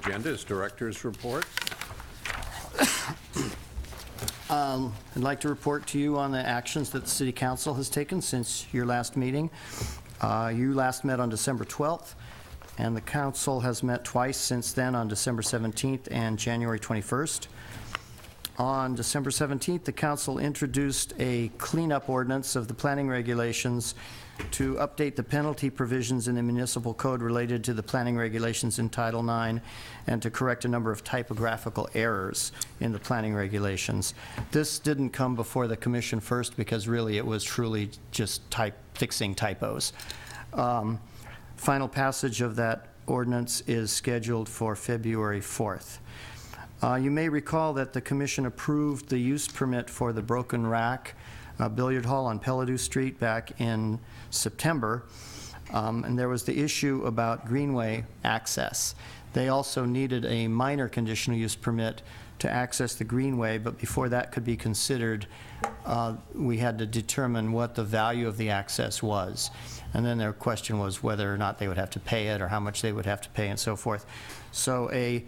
agenda is director's report. I'd like to report to you on the actions that the City Council has taken since your last meeting. You last met on December 12th, and the Council has met twice since then on December 17th and January 21st. On December 17th, the Council introduced a cleanup ordinance of the planning regulations to update the penalty provisions in the municipal code related to the planning regulations in Title IX and to correct a number of typographical errors in the planning regulations. This didn't come before the commission first because really it was truly just fixing typos. Final passage of that ordinance is scheduled for February 4th. You may recall that the commission approved the use permit for the Broken Rack billiard hall on Pelledew Street back in September, and there was the issue about greenway access. They also needed a minor conditional use permit to access the greenway, but before that could be considered, we had to determine what the value of the access was. And then their question was whether or not they would have to pay it or how much they would have to pay and so forth. So an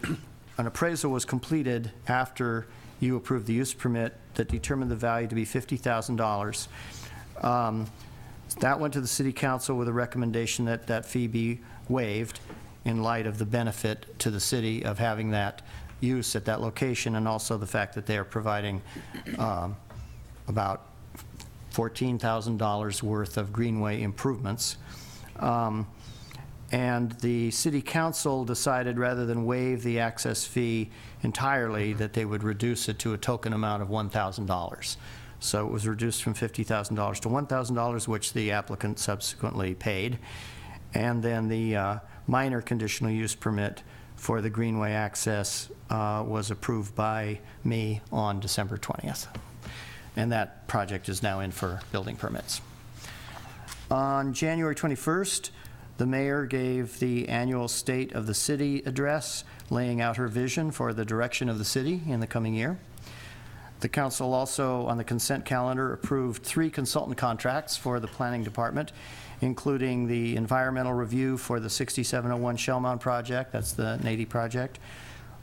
appraisal was completed after you approved the use permit that determined the value to be $50,000. That went to the City Council with a recommendation that that fee be waived in light of the benefit to the city of having that use at that location, and also the fact that they are providing about $14,000 worth of greenway improvements. And the City Council decided, rather than waive the access fee entirely, that they would reduce it to a token amount of $1,000. So it was reduced from $50,000 to $1,000, which the applicant subsequently paid. And then the minor conditional use permit for the greenway access was approved by me on December 20th. And that project is now in for building permits. On January 21st, the mayor gave the annual State of the City address, laying out her vision for the direction of the city in the coming year. The council also, on the consent calendar, approved 3 consultant contracts for the planning department, including the environmental review for the 6701 Shellmound project, that's the Nady project,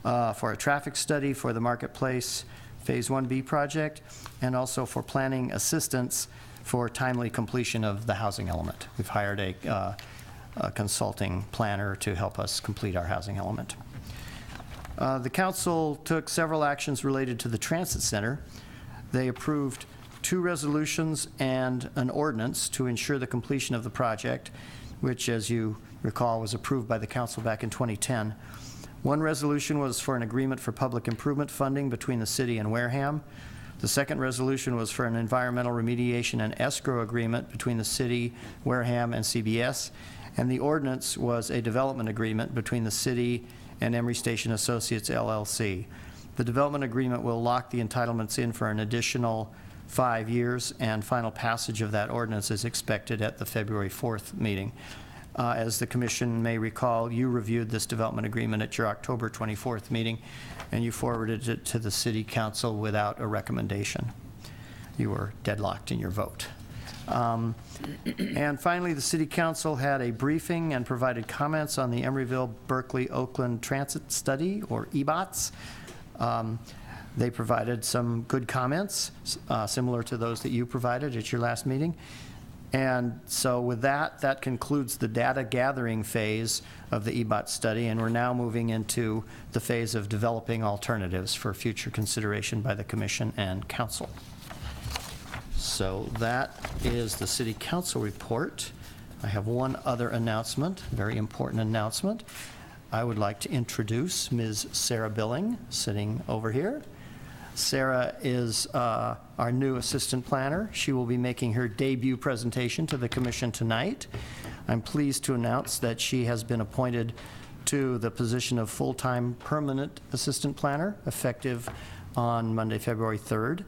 for a traffic study for the Marketplace Phase 1B project, and also for planning assistance for timely completion of the housing element. We've hired a consulting planner to help us complete our housing element. The council took several actions related to the transit center. They approved 2 resolutions and an ordinance to ensure the completion of the project, which, as you recall, was approved by the council back in 2010. One resolution was for an agreement for public improvement funding between the city and Wareham. The second resolution was for an environmental remediation and escrow agreement between the city, Wareham, and CBS. And the ordinance was a development agreement between the city and Emery Station Associates, LLC. The development agreement will lock the entitlements in for an additional 5 years, and final passage of that ordinance is expected at the February 4th meeting. As the commission may recall, you reviewed this development agreement at your October 24th meeting, and you forwarded it to the City Council without a recommendation. You were deadlocked in your vote. And finally, the City Council had a briefing and provided comments on the Emeryville, Berkeley, Oakland Transit Study, or EBOTS. They provided some good comments, similar to those that you provided at your last meeting. And so with that, that concludes the data gathering phase of the EBOT study, and we're now moving into the phase of developing alternatives for future consideration by the Commission and Council. So that is the City Council report. I have one other announcement, very important announcement. I would like to introduce Ms. Sarah Billing, sitting over here. Sarah is our new assistant planner. She will be making her debut presentation to the Commission tonight. I'm pleased to announce that she has been appointed to the position of full-time permanent assistant planner, effective on Monday, February 3rd.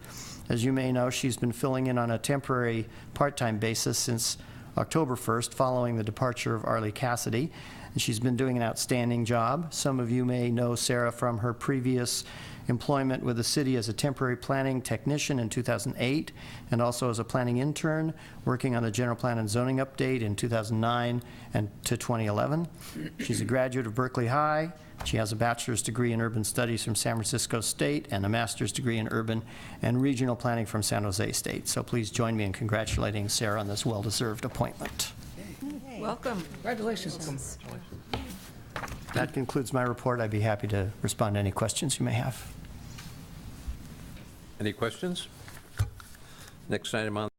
As you may know, she's been filling in on a temporary part-time basis since October 1st, following the departure of Arlie Cassidy, and she's been doing an outstanding job. Some of you may know Sarah from her previous employment with the city as a temporary planning technician in 2008, and also as a planning intern, working on the general plan and zoning update in 2009 and to 2011. She's a graduate of Berkeley High, She has a bachelor's degree in urban studies from San Francisco State and a master's degree in urban and regional planning from San Jose State. So please join me in congratulating Sarah on this well-deserved appointment. Welcome. Congratulations. That concludes my report. I'd be happy to respond to any questions you may have. Any questions? Next item on